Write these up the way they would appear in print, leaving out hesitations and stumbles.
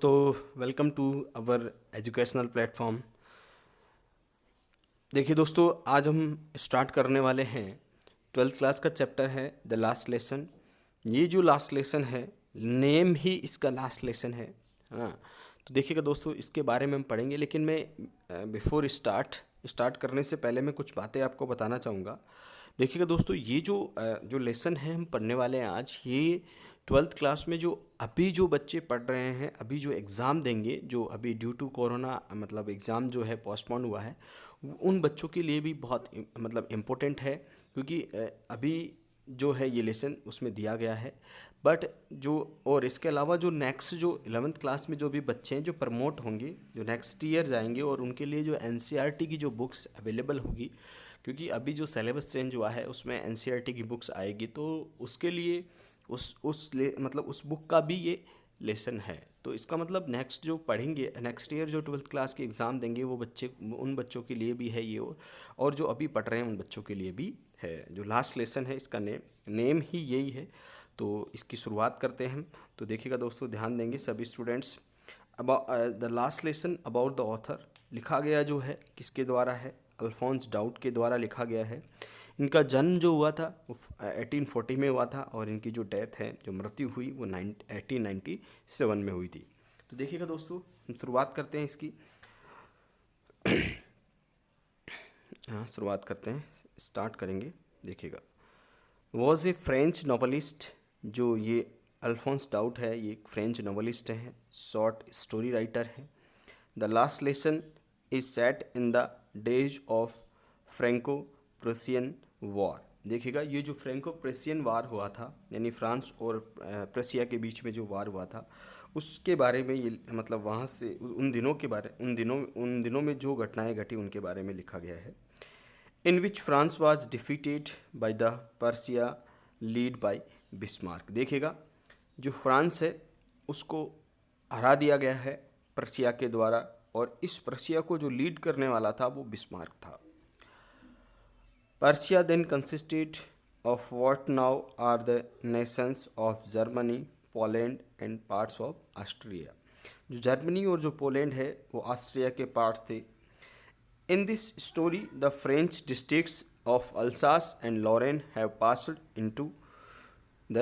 दोस्तों, welcome to our educational platform. देखिए दोस्तों, आज हम स्टार्ट करने वाले हैं 12th क्लास का चैप्टर है द लास्ट लेसन। ये जो लास्ट लेसन है, नेम ही इसका लास्ट लेसन है। हाँ, तो देखिएगा दोस्तों, इसके बारे में हम पढ़ेंगे, लेकिन मैं बिफोर स्टार्ट करने से पहले मैं कुछ बातें आपको बताना चाहूँगा। देखिएगा दोस्तों, ये जो लेसन है हम पढ़ने वाले हैं आज, ये 12th क्लास में जो अभी जो बच्चे पढ़ रहे हैं, अभी जो एग्ज़ाम देंगे, जो अभी ड्यू टू कोरोना मतलब एग्ज़ाम जो है पोस्टपोन हुआ है, उन बच्चों के लिए भी बहुत मतलब इम्पोर्टेंट है, क्योंकि अभी जो है ये लेसन उसमें दिया गया है। बट जो और इसके अलावा जो नेक्स्ट जो 11th क्लास में जो भी बच्चे हैं जो प्रमोट होंगे, जो नेक्स्ट ईयर जाएंगे, और उनके लिए जो एनसीईआरटी की जो बुक्स अवेलेबल होगी, क्योंकि अभी जो सिलेबस चेंज हुआ है उसमें एनसीईआरटी की बुक्स आएगी, तो उसके लिए मतलब उस बुक का भी ये लेसन है। तो इसका मतलब नेक्स्ट जो पढ़ेंगे, नेक्स्ट ईयर जो 12th क्लास के एग्ज़ाम देंगे, वो बच्चे उन बच्चों के लिए भी है ये, और जो अभी पढ़ रहे हैं उन बच्चों के लिए भी है। जो लास्ट लेसन है, इसका नेम ही यही है। तो इसकी शुरुआत करते हैं। तो देखिएगा दोस्तों, ध्यान देंगे सभी students. About the last lesson about the author लिखा गया जो है किसके द्वारा है? अल्फोंस डाउट के द्वारा लिखा गया है। इनका जन्म जो हुआ था वो 1840 में हुआ था, और इनकी जो डेथ है, जो मृत्यु हुई, वो 1897 में हुई थी। तो देखिएगा दोस्तों, हम शुरुआत करते हैं इसकी। हाँ, शुरुआत करते हैं, स्टार्ट करेंगे। देखिएगा, वॉज ए फ्रेंच नॉवलिस्ट। जो ये अल्फोंस डाउट है, ये एक फ्रेंच नॉवलिस्ट है, शॉर्ट स्टोरी राइटर है। The last lesson is set in the days of Franco Prussian war. देखिएगा, ये जो फ्रेंको प्रुसियन वार हुआ था, यानी फ्रांस और प्रुसिया के बीच में जो वार हुआ था, उसके बारे में ये मतलब वहाँ से उन दिनों में जो घटनाएं घटी उनके बारे में लिखा गया है। In which France was defeated by the Persia led by Bismarck. देखिएगा, जो फ्रांस है उसको हरा दिया गया है पर्सिया के द्वारा, और इस पर्सिया को जो लीड करने वाला था वो बिस्मार्क था। Persia then consisted of what now are the nations of Germany, Poland and parts of Austria. जो जर्मनी और जो पोलैंड है वो ऑस्ट्रिया के पार्ट्स थे। In this story the French districts of Alsace and Lorraine have passed into the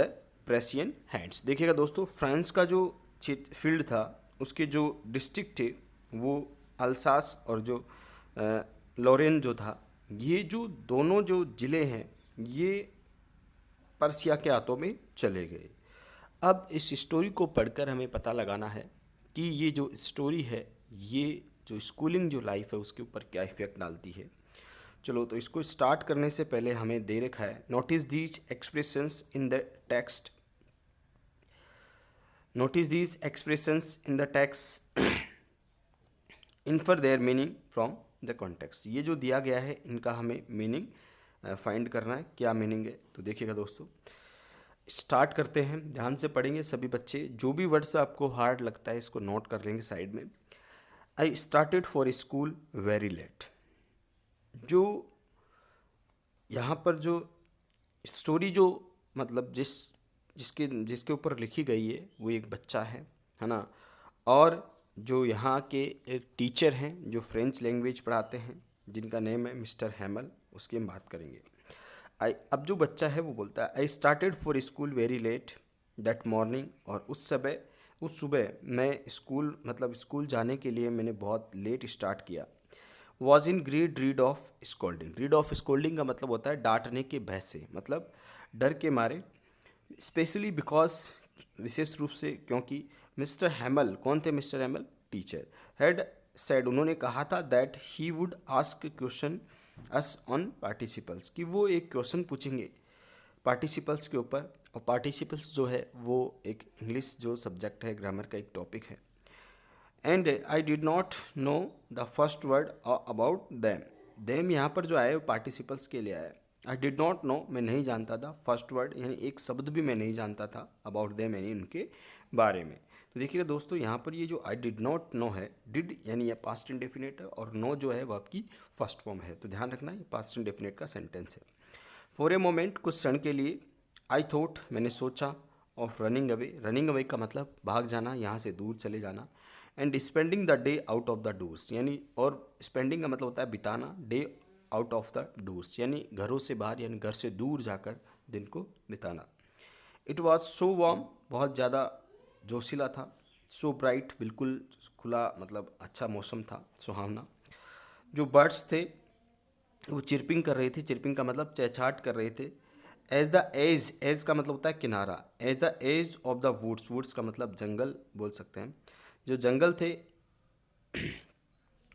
Prussian hands. देखिएगा दोस्तों, France का जो फील्ड था, उसके जो डिस्ट्रिक्ट थे वो अल्सास और जो लॉरेन जो था, ये जो दोनों जो ज़िले हैं ये पर्सिया के हाथों में चले गए। अब इस स्टोरी को पढ़कर हमें पता लगाना है कि ये जो स्टोरी है, ये जो स्कूलिंग जो लाइफ है उसके ऊपर क्या इफ़ेक्ट डालती है। चलो, तो इसको स्टार्ट करने से पहले हमें दे रखा है, notice these expressions in the text. Notice these expressions in the text, infer their meaning from the context. ये जो दिया गया है, इनका हमें मीनिंग फाइंड करना है, क्या मीनिंग है। तो देखिएगा दोस्तों, स्टार्ट करते हैं, ध्यान से पढ़ेंगे सभी बच्चे। जो भी वर्ड्स आपको हार्ड लगता है इसको नोट कर लेंगे साइड में। I started for school very late. जो यहाँ पर जो स्टोरी जो मतलब जिसके ऊपर लिखी गई है वो एक बच्चा है ना, और जो यहाँ के एक टीचर हैं जो फ्रेंच लैंग्वेज पढ़ाते हैं, जिनका नेम है मिस्टर हैमल, उसकी हम बात करेंगे। अब जो बच्चा है वो बोलता है, आई started for school very let that morning. और उस सुबह मैं स्कूल जाने के लिए मैंने बहुत लेट स्टार्ट किया। Was in great read of scolding. Read of scolding का मतलब होता है डांटने के भय से, मतलब डर के मारे। स्पेशली बिकॉज, विशेष रूप से क्योंकि मिस्टर हैमल, कौन थे मिस्टर हैमल? टीचर। हैड सेड, उन्होंने कहा था, that he would ask question us on participles, कि वो एक क्वेश्चन पूछेंगे पार्टिसिपल्स के ऊपर। और पार्टिसिपल्स जो है वो एक इंग्लिश जो सब्जेक्ट है, ग्रामर का एक टॉपिक है। And I did not know the first word about them. Them यहाँ पर जो आए वो पार्टिसिपल्स के लिए आया। आई डिड नॉट नो, मैं नहीं जानता था, फर्स्ट वर्ड यानी एक शब्द भी मैं नहीं जानता था, अबाउट दैम यानी उनके बारे में। तो देखिएगा दोस्तों, यहाँ पर ये जो आई डिड नॉट नो है, डिड यानी ये पास्ट इंडेफिनेट है, और नो जो है वो आपकी फर्स्ट फॉर्म है। तो ध्यान रखना, ये पास्ट इंडेफिनेट का सेंटेंस है। फॉर ए मोमेंट, कुछ क्षण के लिए, आई थॉट, मैंने सोचा, of running away. Running away का मतलब भाग जाना, यहाँ से दूर चले जाना। And spending the day out of the doors, यानी और स्पेंडिंग का मतलब होता है बिताना, day out of the doors यानी घरों से बाहर, यानी घर से दूर जाकर दिन को बिताना। इट वॉज सो वार्म, बहुत ज़्यादा जोशीला था। सो ब्राइट, बिल्कुल खुला मतलब अच्छा मौसम था, सुहावना। जो बर्ड्स थे वो चिरपिंग कर रहे थे, चिरपिंग का मतलब चहचहाट कर रहे थे। एज द एज, एज का मतलब होता है किनारा, edge the edge of the woods, woods का मतलब जंगल बोल सकते हैं। जो जंगल थे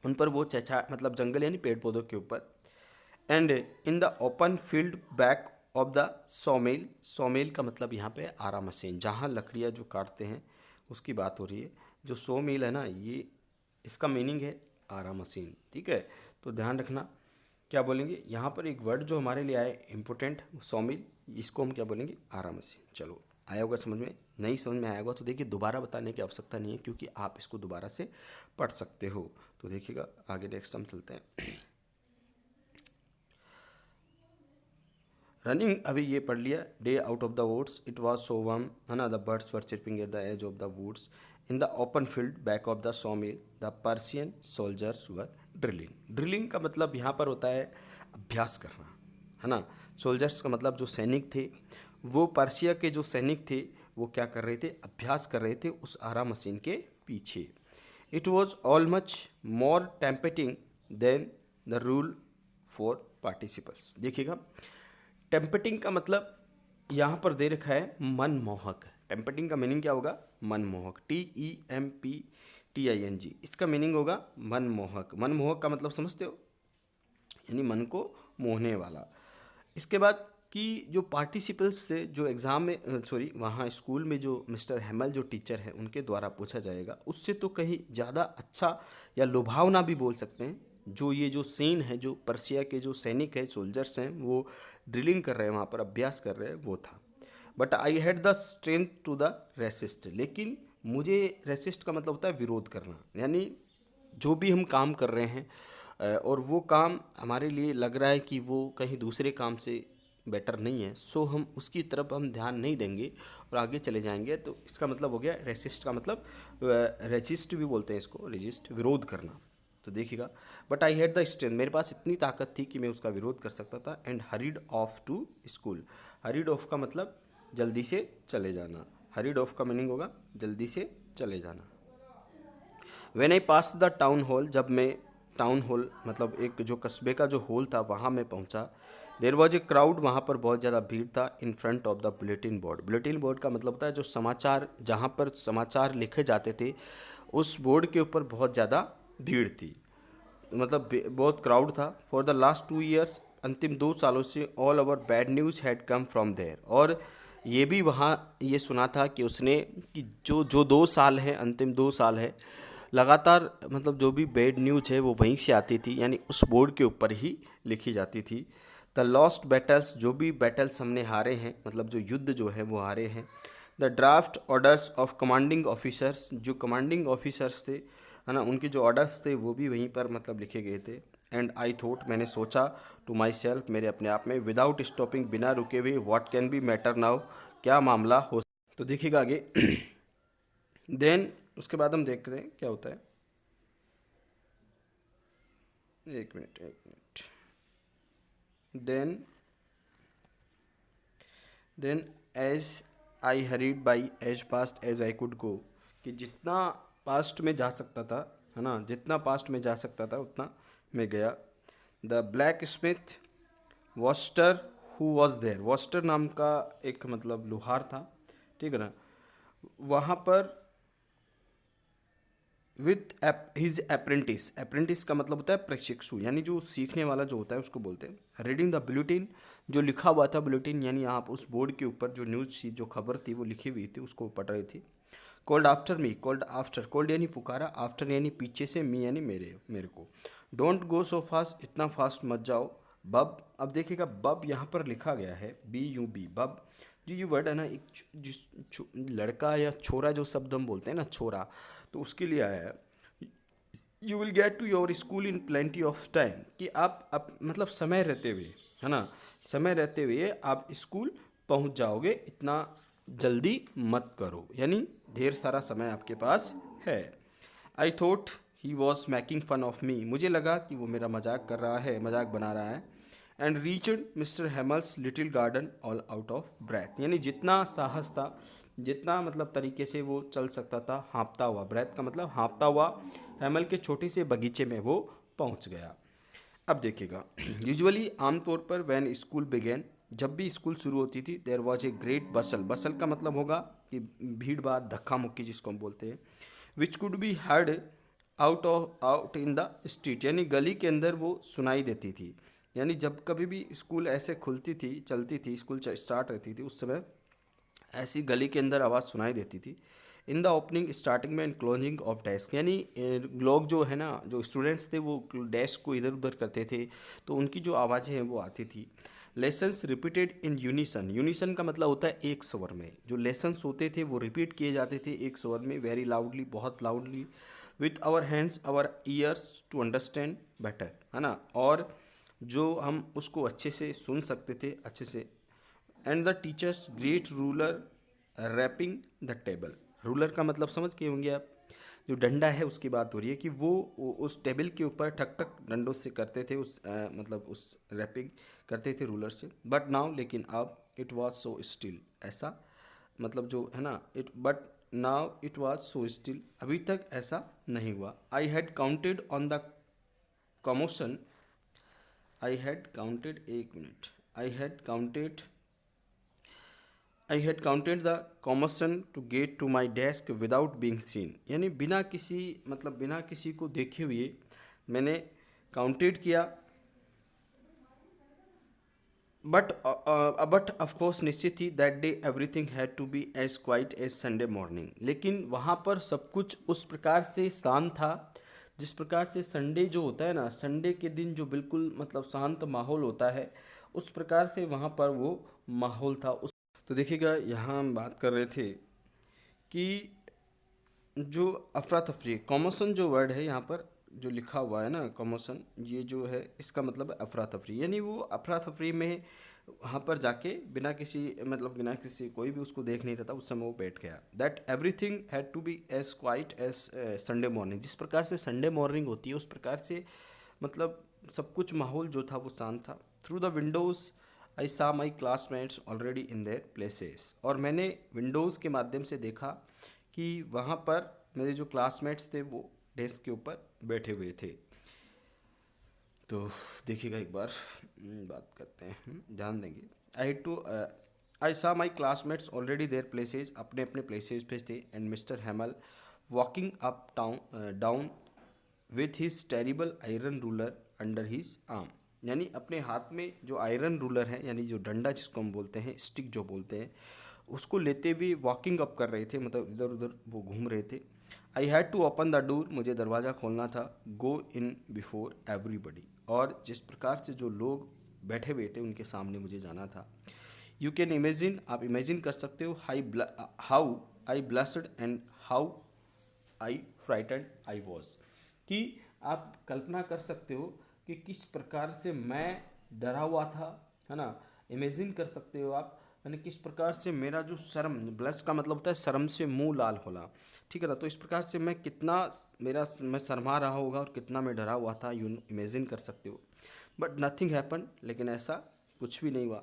उन पर वो चहचहा मतलब जंगल यानी पेड़ पौधों के ऊपर। And in the open field back of the sawmill, sawmill का मतलब यहाँ पे आरा मशीन, जहाँ लकड़ियाँ जो काटते हैं उसकी बात हो रही है। जो सो मिल है ना, ये इसका मीनिंग है आरा मशीन, ठीक है। तो ध्यान रखना क्या बोलेंगे यहाँ पर, एक वर्ड जो हमारे लिए आए इम्पोर्टेंट, सो मिल, इसको हम क्या बोलेंगे, आरा मशीन। चलो आया होगा समझ में, नहीं समझ में आया होगा तो देखिए दोबारा बताने की आवश्यकता नहीं है, क्योंकि आप इसको दोबारा से पढ़ सकते हो। तो देखिएगा आगे नेक्स्ट हम चलते हैं। रनिंग अभी ये पढ़ लिया। Day out of the woods, it was so warm, है ना, the birds were chirping at the edge of the woods. In the open field back of the sawmill the Persian soldiers were drilling. Drilling का मतलब यहाँ पर होता है अभ्यास करना, है ना। सोल्जर्स का मतलब जो सैनिक थे, वो पर्शिया के जो सैनिक थे वो क्या कर रहे थे, अभ्यास कर रहे थे उस आरा मशीन के पीछे। It was all much more tempting than the rule for participles. देखिएगा टेम्पटिंग का मतलब यहाँ पर दे रखा है मनमोहक। टेम्पटिंग का मीनिंग क्या होगा, मनमोहक, TEMPTING, इसका मीनिंग होगा मनमोहक। मनमोहक का मतलब समझते हो, यानी मन को मोहने वाला। इसके बाद कि जो पार्टिसिपल्स से जो एग्ज़ाम में सॉरी वहाँ स्कूल में जो मिस्टर हेमल जो टीचर हैं उनके द्वारा पूछा जाएगा, उससे तो कहीं ज़्यादा अच्छा या लुभावना भी बोल सकते हैं। जो ये जो सीन है, जो पर्शिया के जो सैनिक है, सोल्जर्स हैं, वो ड्रिलिंग कर रहे हैं, वहाँ पर अभ्यास कर रहे हैं, वो था। But I had the strength to the resist, लेकिन मुझे रेसिस्ट का मतलब होता है विरोध करना, यानी जो भी हम काम कर रहे हैं और वो काम हमारे लिए लग रहा है कि वो कहीं दूसरे काम से बेटर नहीं है, सो हम उसकी तरफ हम ध्यान नहीं देंगे और आगे चले जाएंगे। तो इसका मतलब हो गया रेसिस्ट का मतलब, रेजिस्ट भी बोलते हैं इसको, रेजिस्ट विरोध करना। तो देखिएगा but I had the strength, मेरे पास इतनी ताकत थी कि मैं उसका विरोध कर सकता था। And hurried off to school, hurried off का मतलब जल्दी से चले जाना, हरीड ऑफ का मीनिंग होगा जल्दी से चले जाना। When I pass the town hall, जब मैं टाउन हॉल मतलब एक जो कस्बे का जो हॉल था वहाँ मैं पहुँचा। देर वॉज ए क्राउड, वहाँ पर बहुत ज़्यादा भीड़ था। In front of the bulletin board, bulletin board का मतलब होता है जो समाचार, जहाँ पर समाचार लिखे जाते थे उस बोर्ड के ऊपर बहुत ज़्यादा भीड़ थी, मतलब बहुत क्राउड था। फॉर द लास्ट 2 ईयर्स, अंतिम 2 सालों से all over bad news had come from there, और ये भी वहाँ ये सुना था कि उसने कि जो जो 2 साल हैं, अंतिम 2 साल है, लगातार मतलब जो भी बैड न्यूज़ है वो वहीं से आती थी, यानी उस बोर्ड के ऊपर ही लिखी जाती थी। द लॉस्ट बैटल्स, जो भी बैटल्स हमने हारे हैं, मतलब जो युद्ध जो है वो हारे हैं। The draft orders of commanding officers, जो कमांडिंग ऑफिसर्स थे, है ना, उनके जो ऑर्डर्स थे वो भी वहीं पर मतलब लिखे गए थे। एंड आई थॉट, मैंने सोचा, टू माई सेल्फ, मेरे अपने आप में, विदाउट स्टॉपिंग, बिना रुके हुए, what can be matter now, क्या मामला हो। तो देखिएगा आगे देन उसके बाद हम देखते हैं क्या होता है। एक minute then as I hurried by as past as I could go, कि जितना पास्ट में जा सकता था, है ना, जितना पास्ट में जा सकता था उतना मैं गया। The blacksmith Wachter who was there, Wachter नाम का एक मतलब लोहार था, ठीक है ना, वहाँ पर विथ हिज अप्रेंटिस, अप्रेंटिस का मतलब होता है प्रशिक्षु, यानी जो सीखने वाला जो होता है उसको बोलते हैं। रीडिंग द बुलेटिन, जो लिखा हुआ था बुलेटिन, यानी आप उस बोर्ड के ऊपर जो न्यूज़ थी, जो खबर थी वो लिखी हुई थी, उसको पढ़ रही थी। Called after me, called after, called यानी पुकारा, आफ्टर यानी पीछे से, मी यानी मेरे को। डोंट गो सो फास्ट, इतना फास्ट मत जाओ। बब, अब देखिएगा बब यहाँ पर लिखा गया है BUB, बब, जो ये वर्ड है ना, एक जिस लड़का या छोरा जो शब्द हम बोलते हैं ना, छोरा, तो उसके लिए आया है। You will get to your school in plenty of time, कि आप मतलब समय रहते हुए, है ना, समय रहते हुए आप स्कूल पहुंच जाओगे, इतना जल्दी मत करो, यानी ढेर सारा समय आपके पास है। I thought he was making fun of me, मुझे लगा कि वो मेरा मजाक कर रहा है, मजाक बना रहा है। And reached Mr Hamel's little garden all out of breath, यानी जितना साहस था, जितना मतलब तरीके से वो चल सकता था, हाँपता हुआ, ब्रेथ का मतलब हाँपता हुआ, हेमल के छोटे से बगीचे में वो पहुंच गया। अब देखिएगा, यूजुअली आमतौर पर व्हेन स्कूल बिगेन, जब भी स्कूल शुरू होती थी, देयर वॉज ए ग्रेट बसल, बसल का मतलब होगा कि भीड़ भाड़, धक्का मुक्की जिसको हम बोलते हैं, which could be heard out in the street, यानी गली के अंदर वो सुनाई देती थी। यानी जब कभी भी स्कूल ऐसे खुलती थी, चलती थी, स्कूल स्टार्ट रहती थी, उस समय ऐसी गली के अंदर आवाज़ सुनाई देती थी। इन द ओपनिंग, स्टार्टिंग में, एंड क्लोजिंग ऑफ डेस्क, यानी लोग जो है ना, जो स्टूडेंट्स थे, वो डेस्क को इधर उधर करते थे, तो उनकी जो आवाज़ें हैं वो आती थी। Lessons repeated in unison, unison का मतलब होता है एक स्वर में, जो लेसन्स होते थे वो रिपीट किए जाते थे एक स्वर में, वेरी लाउडली, बहुत loudly, with our hands our ears to understand better, है ना, और जो हम उसको अच्छे से सुन सकते थे, अच्छे से। And the teachers great ruler rapping the table, ruler का मतलब समझ के होंगे आप, जो डंडा है उसकी बात हो रही है कि वो उस टेबल के ऊपर ठक ठक डंडों से करते थे, उस मतलब उस रैपिंग करते थे रूलर से। बट नाउ, लेकिन अब, इट वॉज सो स्टिल, ऐसा मतलब जो है ना, it but now it was so still, अभी तक ऐसा नहीं हुआ। I had counted on the commotion, I had counted, एक minute, I had counted I had counted the commotion to get to my desk without being seen, यानी बिना किसी मतलब बिना किसी को देखे हुए मैंने काउंटेड किया। बट ऑफकोर्स निश्चित ही that day everything had to be as quiet as Sunday morning, लेकिन वहाँ पर सब कुछ उस प्रकार से शांत था जिस प्रकार से संडे जो होता है ना, संडे के दिन जो बिल्कुल मतलब शांत माहौल होता है, उस प्रकार से वहाँ पर वो माहौल था। उस तो देखिएगा, यहाँ हम बात कर रहे थे कि जो अफरा तफरी, कॉमोशन जो वर्ड है यहाँ पर जो लिखा हुआ है ना, कॉमोशन, ये जो है इसका मतलब है अफरा तफरी, यानी वो अफरा तफरी में वहाँ पर जाके बिना किसी मतलब बिना किसी कोई भी उसको देख नहीं रहा था, उस समय वो बैठ गया। That everything had to be as quiet as Sunday morning, जिस प्रकार से संडे मॉर्निंग होती है उस प्रकार से मतलब सब कुछ माहौल जो था वो शांत था। Through the Windows I saw my classmates already in their places, और मैंने विंडोज़ के माध्यम से देखा कि वहाँ पर मेरे जो क्लासमेट्स थे वो डेस्क के ऊपर बैठे हुए थे। तो देखिएगा एक बार बात करते हैं, ध्यान देंगे। I saw my classmates already there places, अपने अपने प्लेसेज पे थे। And Mr Hamel walking up down with his terrible iron ruler under his arm, यानी अपने हाथ में जो आयरन रूलर है, यानी जो डंडा जिसको हम बोलते हैं, स्टिक जो बोलते हैं, उसको लेते हुए वॉकिंग अप कर रहे थे, मतलब इधर उधर वो घूम रहे थे। I had to open the door, मुझे दरवाज़ा खोलना था। गो इन बिफोर एवरीबडी, और जिस प्रकार से जो लोग बैठे हुए थे उनके सामने मुझे जाना था। यू कैन इमेजिन, आप इमेजिन कर सकते हो, how I blessed and how I frightened I was, कि आप कल्पना कर सकते हो कि किस प्रकार से मैं डरा हुआ था, है ना। इमेजिन कर सकते हो आप, यानी किस प्रकार से मेरा जो शर्म, ब्लश का मतलब होता है शर्म से मुंह लाल होना, ठीक है ना। तो इस प्रकार से मैं कितना मैं शर्मा रहा होगा और कितना मैं डरा हुआ था, यू इमेजिन कर सकते हो। बट नथिंग हैपन, लेकिन ऐसा कुछ भी नहीं हुआ।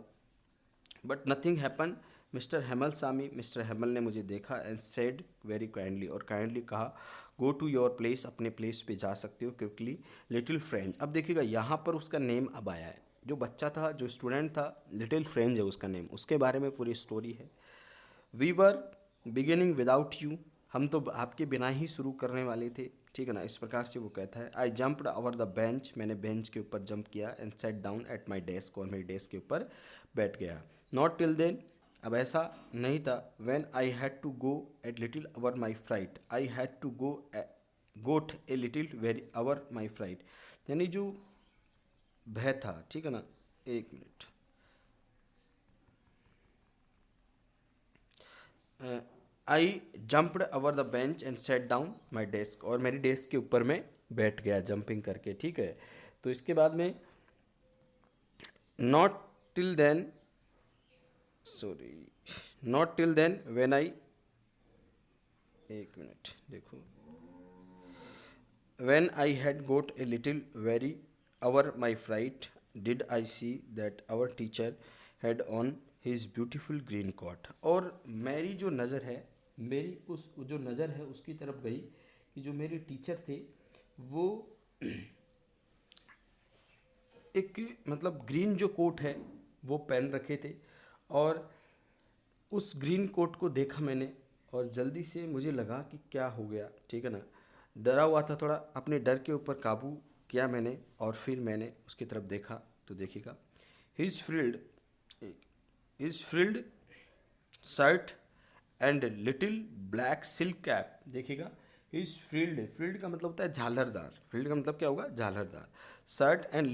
But nothing happen, Mr Hamel saw me, Mr Hamel ने मुझे देखा एंड सेड वेरी काइंडली, और काइंडली कहा, गो टू योर प्लेस, अपने प्लेस पे जा सकते हो क्विकली लिटिल फ्रेंड। अब देखिएगा यहाँ पर उसका नेम अब आया है, जो बच्चा था, जो स्टूडेंट था, लिटिल फ्रेंड है उसका नेम, उसके बारे में पूरी स्टोरी है। We were beginning without you, हम तो आपके बिना ही शुरू करने वाले थे, ठीक है ना। इस प्रकार से वो कहता है। आई जंप्ड ओवर द बेंच, मैंने बेंच के ऊपर जंप किया। And set down at my desk, और मेरी डेस्क के ऊपर बैठ गया। नॉट टिल देन, अब ऐसा नहीं था। When I had to go at little our my fright, I had to got a little very our my fright, यानी जो भय था, ठीक है ना। एक minute, I jumped over the bench and set down my desk, और मेरी डेस्क के ऊपर मैं बैठ गया जंपिंग करके, ठीक है। तो इसके बाद में not till then, sorry, not till then when I, एक मिनट देखो, when I had got a little very our my fright did I see that our teacher had on his beautiful green coat. और मेरी जो नज़र है, मेरी उस जो नज़र है उसकी तरफ गई कि जो मेरे टीचर थे वो एक मतलब ग्रीन जो कोट है वो पहन रखे थे, और उस ग्रीन कोट को देखा मैंने और जल्दी से मुझे लगा कि क्या हो गया, ठीक है ना, डरा हुआ था थोड़ा, अपने डर के ऊपर काबू किया मैंने और फिर मैंने उसकी तरफ देखा तो देखिएगा his frilled shirt and little black silk cap. देखिएगा हिज फ्रिल्ड का मतलब होता है झालरदार, फ्रिल्ड का मतलब क्या होगा, झालरदार। Shirt and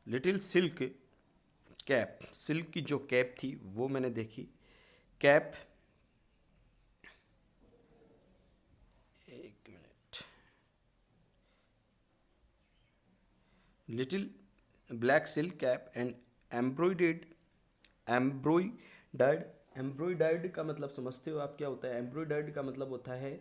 little silk cap, silk की जो कैप थी वो मैंने देखी। कैप, एक मिनट, little black silk cap and embroidered का मतलब समझते हो आप क्या होता है? एम्ब्रॉयडर्ड का मतलब होता है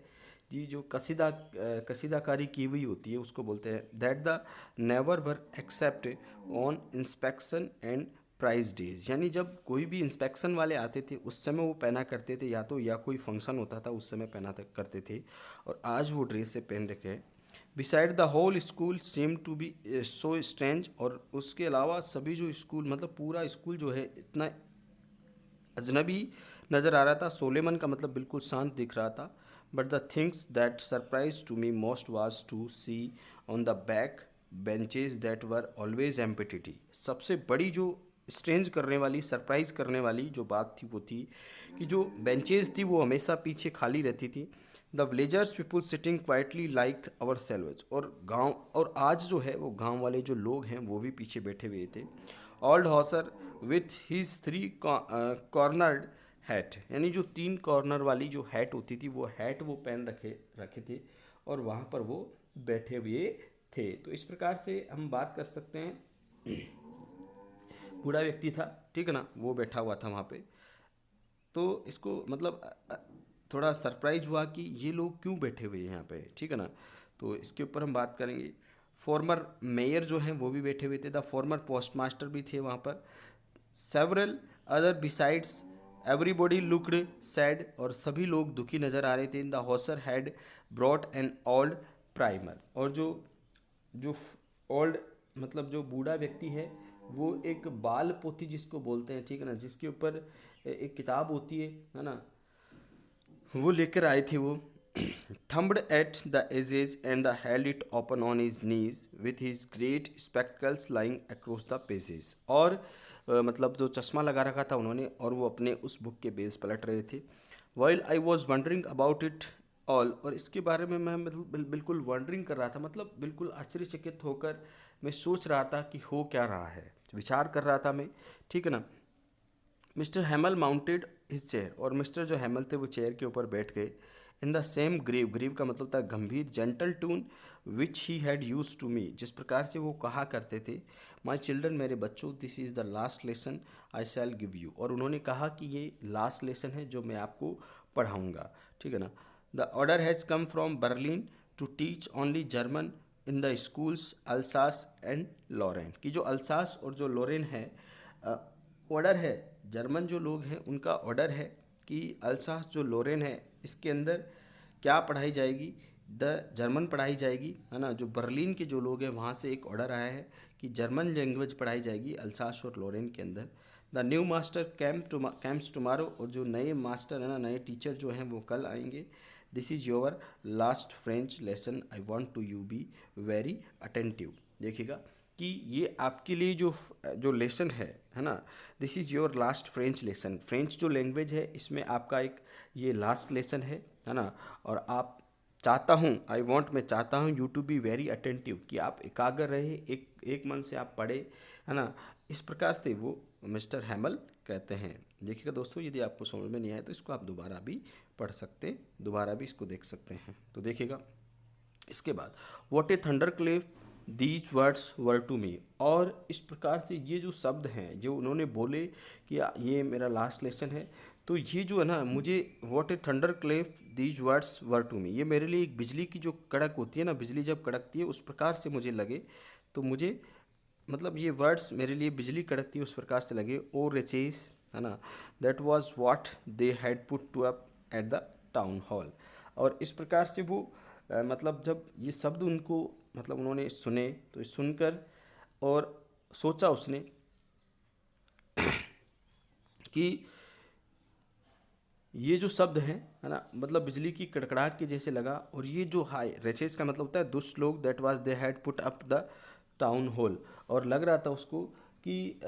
जी जो कसीदाकारी की हुई होती है उसको बोलते हैं। That the never were except on inspection and prize days, यानी जब कोई भी इंस्पेक्शन वाले आते थे उस समय वो पहना करते थे, या कोई फंक्शन होता था उस समय पहना करते थे, और आज वो ड्रेस से पहन रखे हैं। Beside the whole school same to be so strange, और उसके अलावा सभी जो स्कूल मतलब पूरा स्कूल जो है इतना अजनबी नज़र आ रहा था। सोलेमन का मतलब बिल्कुल शांत दिख रहा था। But the things that surprise to me most was to see on the back benches that were always empty. सबसे बड़ी जो स्ट्रेंज करने वाली, सरप्राइज करने वाली जो बात थी वो थी कि जो बेंचेज थी वो हमेशा पीछे खाली रहती थी। The villagers people sitting quietly like ourselves, और गांव, और आज जो है वो गांव वाले जो लोग हैं वो भी पीछे बैठे हुए थे। Old Hauser with his 3 cornered hat, यानी जो 3 कॉर्नर वाली जो हैट होती थी वो हैट वो पहन रखे थे और वहाँ पर वो बैठे हुए थे। तो इस प्रकार से हम बात कर सकते हैं, बूढ़ा व्यक्ति था, ठीक है ना, वो बैठा हुआ था वहाँ पे। तो इसको मतलब थोड़ा सरप्राइज हुआ कि ये लोग क्यों बैठे हुए हैं यहाँ पे, ठीक है ना। तो इसके ऊपर हम बात करेंगे। फॉर्मर मेयर जो हैं वो भी बैठे हुए थे, द फॉर्मर पोस्ट मास्टर भी थे वहाँ पर। Several other besides everybody looked sad, और सभी लोग दुखी नज़र आ रहे थे। In the Hauser had brought an old primer, और जो ओल्ड मतलब जो बूढ़ा व्यक्ति है वो एक बाल पोथी जिसको बोलते हैं, ठीक है ना, जिसके ऊपर एक किताब होती है ना, वो लेकर आए थे वो। Thumbed at the edges and the held it open on his knees with his great spectacles lying across the pages, और मतलब जो चश्मा लगा रखा था उन्होंने और वो अपने उस बुक के बेस पलट रहे थे। While I was wondering about it all, और इसके बारे में मैं मतलब बिल्कुल वंडरिंग कर रहा था, मतलब बिल्कुल आश्चर्यचकित होकर मैं सोच रहा था कि हो क्या रहा है, विचार कर रहा था मैं, ठीक है ना। मिस्टर हैमल माउंटेड हिज चेयर, और मिस्टर जो हैमल थे वो चेयर के ऊपर बैठ गए। इन द सेम ग्रीव का मतलब था गंभीर, gentle tone which he had used to me, जिस प्रकार से वो कहा करते थे, माई चिल्ड्रन, मेरे बच्चों, this is the last lesson I shell give you, और उन्होंने कहा कि ये लास्ट लेसन है जो मैं आपको पढ़ाऊँगा, ठीक है ना। The order has come from Berlin to teach only German in the schools Alsace and Lorraine, की जो अल्सास और जो लॉरेन है ऑर्डर है, जर्मन जो लोग हैं उनका ऑर्डर है कि अल्सास जो लॉरेन है इसके अंदर क्या पढ़ाई जाएगी, द जर्मन पढ़ाई जाएगी, है ना। जो बर्लिन के जो लोग हैं वहाँ से एक ऑर्डर आया है कि जर्मन लैंग्वेज पढ़ाई जाएगी अल्सास और लॉरेन के अंदर। The new master camps tomorrow, और जो नए मास्टर है ना, नए टीचर जो हैं वो कल आएंगे। This is your last French lesson, I want to you be very attentive. देखिएगा कि ये आपके लिए जो लेसन है ना, this is your last French lesson, French जो लैंग्वेज है इसमें आपका एक ये लास्ट लेसन है ना। और आप चाहता हूँ, आई वॉन्ट, मैं चाहता हूँ you to be very attentive, कि आप एकाग्र रहे, एक मन से आप पढ़े, है ना। इस प्रकार से वो मिस्टर हैमल कहते हैं। देखिएगा दोस्तों, यदि आपको समझ में नहीं आया तो इसको आप दोबारा भी पढ़ सकते, दोबारा भी इसको देख सकते हैं। तो देखिएगा इसके बाद, what a thunderclap these words were to me, और इस प्रकार से ये जो शब्द हैं जो उन्होंने बोले कि ये मेरा लास्ट लेसन है, तो ये जो है ना, मुझे what a thunder clap these words were to me, ये मेरे लिए एक बिजली की जो कड़क होती है ना, बिजली जब कड़कती है उस प्रकार से मुझे लगे। तो मुझे मतलब ये वर्ड्स मेरे लिए बिजली कड़कती है उस प्रकार से लगे। ओ रेचेस, है ना, that was what they had put to up at the town hall. और इस प्रकार से वो मतलब जब ये शब्द उनको मतलब उन्होंने सुने, तो सुनकर और सोचा उसने कि ये जो शब्द हैं, है ना, मतलब बिजली की कड़कड़ाहट के जैसे लगा। और ये जो हाई रेचेस का मतलब होता है दुष्ट लोग, that was they had put up the town hall. और लग रहा था उसको कि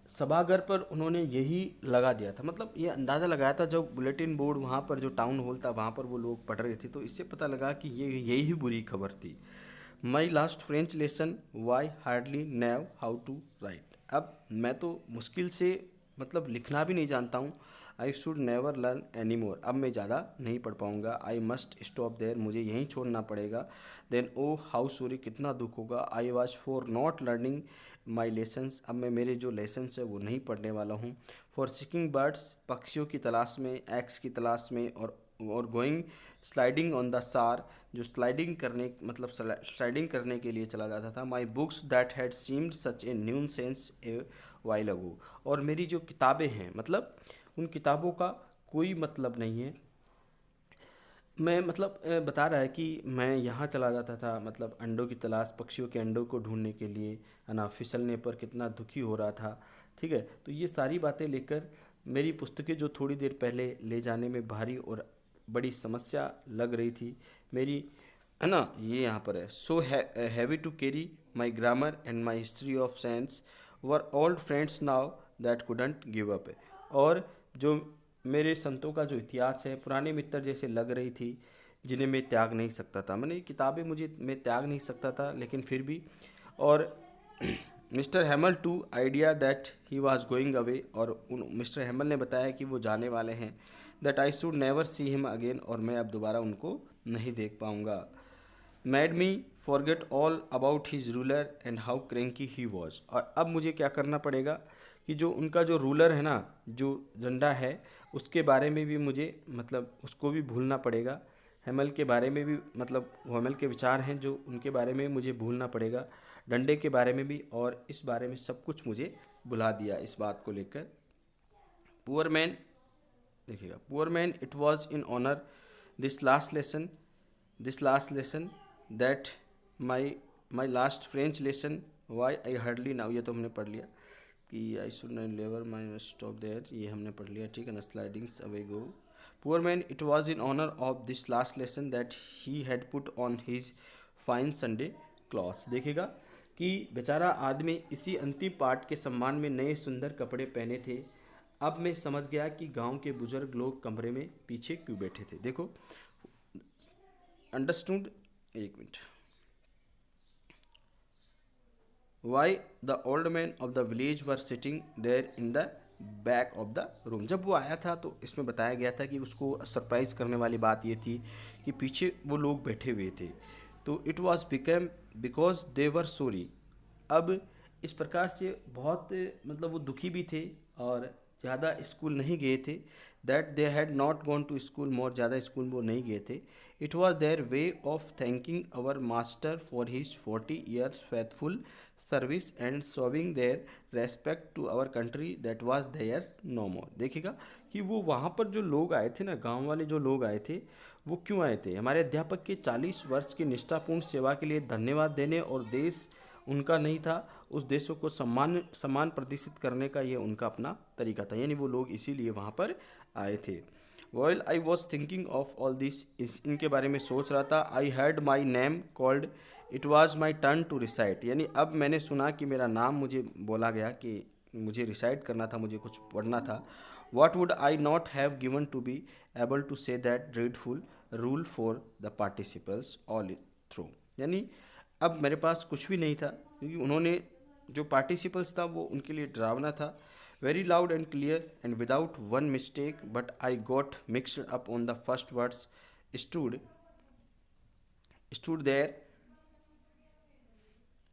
सभागार पर उन्होंने यही लगा दिया था, मतलब ये अंदाज़ा लगाया था जब बुलेटिन बोर्ड वहाँ पर जो टाउन हॉल था वहाँ पर वो लोग पढ़ रहे थे, तो इससे पता लगा कि ये यही ही बुरी खबर थी। My last French lesson, why hardly knew how to write. अब मैं तो मुश्किल से मतलब लिखना भी नहीं जानता हूँ। आई should never learn any more, अब मैं ज़्यादा नहीं पढ़ पाऊँगा। आई मस्ट स्टॉप देयर, मुझे यहीं छोड़ना पड़ेगा। देन ओ हाउ सॉरी, कितना दुख होगा। I was for not learning my lessons, अब मैं मेरे जो लेसन्स है वो नहीं पढ़ने वाला हूँ। फॉर सीकिंग बर्ड्स, पक्षियों की तलाश में, एक्स की तलाश में, और गोइंग स्लाइडिंग ऑन द सार, जो स्लाइडिंग करने मतलब स्लाइडिंग करने के लिए चला जाता था। My books that had seemed such a new sense a while ago, और मेरी जो किताबें हैं मतलब उन किताबों का कोई मतलब नहीं है। मैं मतलब बता रहा है कि मैं यहाँ चला जाता था मतलब अंडों की तलाश, पक्षियों के अंडों को ढूंढने के लिए, है ना, फिसलने पर कितना दुखी हो रहा था। ठीक है, तो ये सारी बातें लेकर मेरी पुस्तकें जो थोड़ी देर पहले ले जाने में भारी और बड़ी समस्या लग रही थी मेरी, है ना, ये यहाँ पर है। So heavy to carry my grammar and my history of science were old friends now that couldn't give up. और जो मेरे संतों का जो इतिहास है, पुराने मित्र जैसे लग रही थी, जिन्हें मैं त्याग नहीं सकता था। मैंने ये किताबें मुझे मैं त्याग नहीं सकता था, लेकिन फिर भी। और mister Hamel too idea that he was going away, और मिस्टर हैमल ने बताया कि वो जाने वाले हैं। That I should never see him again, और मैं अब दोबारा उनको नहीं देख पाऊँगा। Made me forget all about his ruler and how cranky he was. और अब मुझे क्या करना पड़ेगा कि जो उनका जो रूलर है ना, जो झंडा है, उसके बारे में भी मुझे मतलब उसको भी भूलना पड़ेगा। हैमल के बारे में भी मतलब हैमल के विचार हैं जो उनके बारे में मुझे भूलना पड़ेगा, डंडे के बारे में भी, और इस बारे में सब कुछ मुझे भुला दिया इस बात को लेकर। पुअर मैन, देखिएगा, poor man it was in honour this last lesson, this last lesson that my my last French lesson why I hardly now, ये तो हमने पढ़ लिया कि आई शुड नॉट लेवर माई स्टॉप देयर, ये हमने पढ़ लिया। ठीक है ना, slidings away go. Poor man it was in honour of this last lesson that he had put on his fine Sunday clothes. देखेगा कि बेचारा आदमी इसी अंतिम पाठ के सम्मान में नए सुंदर कपड़े पहने थे। अब मैं समझ गया कि गांव के बुजुर्ग लोग कमरे में पीछे क्यों बैठे थे। देखो, अंडरस्टूड, एक minute. Why the old man of the village were sitting there in the back of the room. जब वो आया था तो इसमें बताया गया था कि उसको सरप्राइज करने वाली बात ये थी कि पीछे वो लोग बैठे हुए थे। तो it was become because they were sorry. अब इस प्रकार से बहुत मतलब वो दुखी भी थे और ज़्यादा स्कूल नहीं गए थे। That they had not gone to school more, ज़्यादा स्कूल वो नहीं गए थे। It was their way of thanking our master for his 40 years faithful service and showing their respect to our country that was theirs no more. देखिएगा कि वो वहाँ पर जो लोग आए थे ना, गांव वाले जो लोग आए थे, वो क्यों आए थे? हमारे अध्यापक के 40 वर्ष की निष्ठापूर्ण सेवा के लिए धन्यवाद देने, और देश उनका नहीं था, उस देशों को सम्मान प्रदर्शित करने का ये उनका अपना तरीका था। यानी वो लोग इसीलिए वहाँ पर आए थे। While I was thinking of all this, इनके बारे में सोच रहा था, I had my name called, it was my turn to recite. यानी अब मैंने सुना कि मेरा नाम मुझे बोला गया कि मुझे रिसाइट करना था, मुझे कुछ पढ़ना था। What would I not have given to be able to say that dreadful rule for the participles all through. यानी अब मेरे पास कुछ भी नहीं था, क्योंकि उन्होंने जो पार्टिसिपल्स था वो उनके लिए डरावना था। Very loud and clear and without one mistake, but I got mixed up on the first words, stood stood there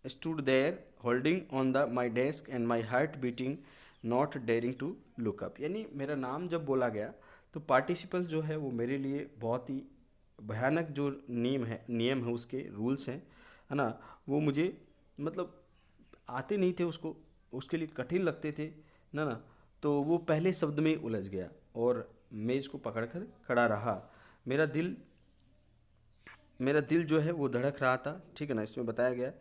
stood there holding on the my desk and my heart beating not daring to look up, यानी मेरा नाम जब बोला गया तो participle जो है वो मेरे लिए बहुत ही भयानक जो नियम है उसके रूल्स हैं, है ना, वो मुझे मतलब आते नहीं थे, उसको उसके लिए कठिन लगते थे ना, तो वो पहले शब्द में ही उलझ गया और मेज को पकड़कर खड़ा रहा। मेरा दिल मेरा दिल जो है वो धड़क रहा था, ठीक है ना। इसमें बताया गया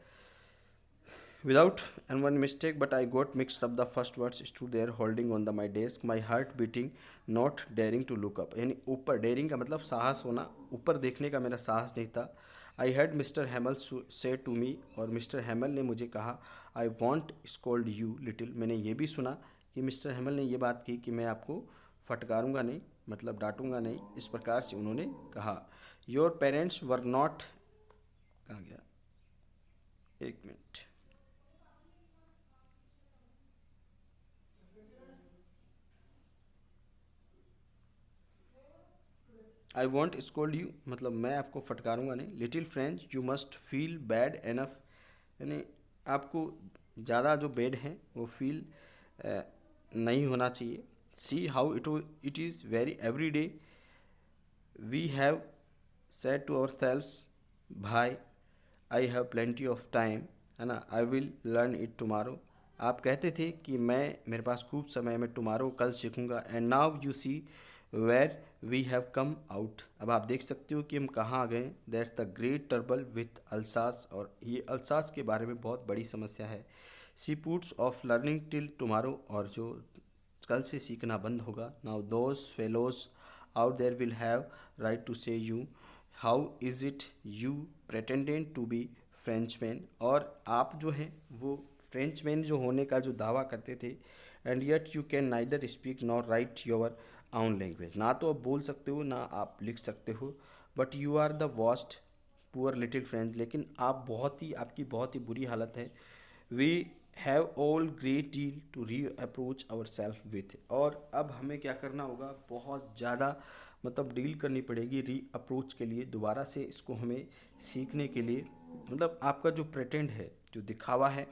without and one mistake but I got mixed up the first words, stood there holding on my desk, my heart beating, not daring to look up, यानी ऊपर, daring का मतलब साहस होना, ऊपर देखने का मेरा साहस नहीं था। I heard Mr. Hamel say to me, और मिस्टर हैमल ने मुझे कहा, I won't scold you little, मैंने ये भी सुना कि मिस्टर हैमल ने ये बात की कि मैं आपको फटकारूंगा नहीं, मतलब डांटूंगा नहीं, इस प्रकार से उन्होंने कहा। Your parents were not, कहाँ गया, एक minute, I want scold you, मतलब मैं आपको फटकारूंगा नहीं। Little French you must feel bad enough, यानी आपको ज़्यादा जो बैड हैं वो फील नहीं होना चाहिए। See how it is very every day we have said to ourselves, भाई I have plenty of time, है ना, I will learn it tomorrow, आप कहते थे कि मेरे पास खूब समय है, मैं टुमारो कल सीखूंगा। And now you see where we have come out, अब आप देख सकते हो कि हम कहाँ आ गए। That's the great trouble with Alsace, और ये अल्सास के बारे में बहुत बड़ी समस्या है। See puts off learning till tomorrow, और जो कल से सीखना बंद होगा। Now those fellows out there will have right to say you, how is it you pretendant to be Frenchman, और आप जो हैं वो फ्रेंचमैन जो होने का जो दावा करते थे। And yet you can neither speak nor right your आउन लैंग्वेज, ना तो आप बोल सकते हो ना आप लिख सकते हो। But you are the worst poor little French, लेकिन आपकी बहुत ही बुरी हालत है। We have all great deal to reproach our self with, और अब हमें क्या करना होगा, बहुत ज़्यादा मतलब डील करनी पड़ेगी री अप्रोच के लिए, दोबारा से इसको हमें सीखने के लिए। मतलब आपका जो प्रेटेंड है, जो दिखावा है,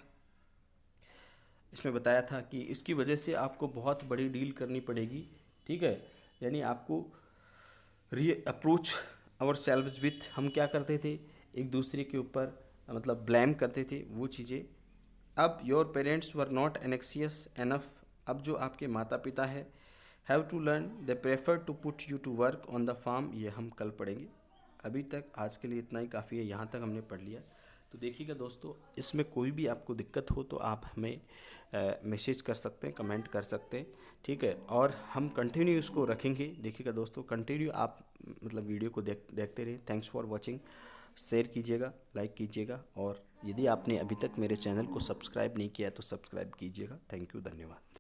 इसमें बताया था कि इसकी वजह से आपको बहुत बड़ी डील करनी पड़ेगी, ठीक है। यानी आपको री अप्रोच आवर सेल्व्स विथ, हम क्या करते थे, एक दूसरे के ऊपर मतलब ब्लेम करते थे वो चीज़ें। अब your parents were not anxious enough, अब जो आपके माता पिता है, have to learn they prefer to put you to work on the farm, ये हम कल पढ़ेंगे। अभी तक आज के लिए इतना ही काफ़ी है, यहाँ तक हमने पढ़ लिया। तो देखिएगा दोस्तों, इसमें कोई भी आपको दिक्कत हो तो आप हमें मैसेज कर सकते हैं, कमेंट कर सकते हैं, ठीक है। और हम कंटिन्यू इसको रखेंगे। देखिएगा दोस्तों, कंटिन्यू आप मतलब वीडियो को देखते रहिए। थैंक्स फॉर वॉचिंग, शेयर कीजिएगा, लाइक कीजिएगा, और यदि आपने अभी तक मेरे चैनल को सब्सक्राइब नहीं किया तो सब्सक्राइब कीजिएगा। थैंक यू, धन्यवाद।